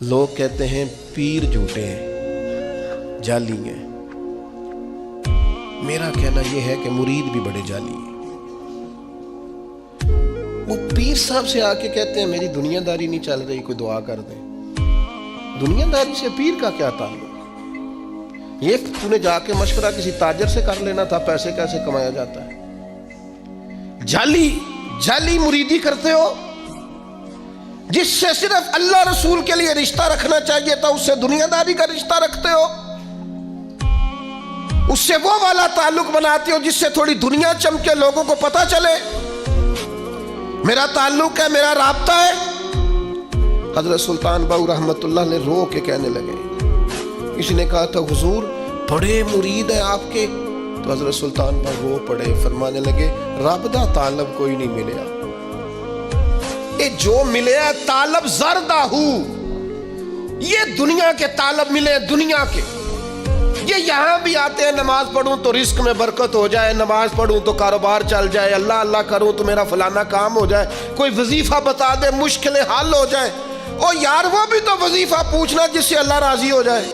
لوگ کہتے ہیں پیر جھوٹے ہیں، جعلی ہیں۔ میرا کہنا یہ ہے کہ مرید بھی بڑے جعلی ہیں۔ وہ پیر صاحب سے آ کے کہتے ہیں میری دنیا داری نہیں چل رہی، کوئی دعا کر دیں۔ دنیا داری سے پیر کا کیا تعلق؟ یہ تو نے جا کے مشورہ کسی تاجر سے کر لینا تھا، پیسے کیسے کمایا جاتا ہے۔ جعلی مریدی کرتے ہو، جس سے صرف اللہ رسول کے لیے رشتہ رکھنا چاہیے تھا اس سے دنیا داری کا رشتہ رکھتے ہو، اس سے وہ والا تعلق بناتے ہو جس سے تھوڑی دنیا چمکے، لوگوں کو پتہ چلے میرا تعلق ہے، میرا رابطہ ہے۔ حضرت سلطان باؤ رحمت اللہ نے رو کے کہنے لگے، کسی نے کہا تھا حضور بڑے مرید ہیں آپ کے، تو حضرت سلطان باؤ رو پڑے، فرمانے لگے رب دا طالب کوئی نہیں ملیا، یہ جو ملے طالب زردہ ہو، یہ دنیا کے طالب ملے، دنیا کے۔ یہ یہاں بھی آتے ہیں نماز پڑھوں تو رزق میں برکت ہو جائے، نماز پڑھوں تو کاروبار چل جائے، اللہ اللہ کروں تو میرا فلانا کام ہو جائے، کوئی وظیفہ بتا دے مشکلیں حل ہو جائے۔ او یار وہ بھی تو وظیفہ پوچھنا جس سے اللہ راضی ہو جائے۔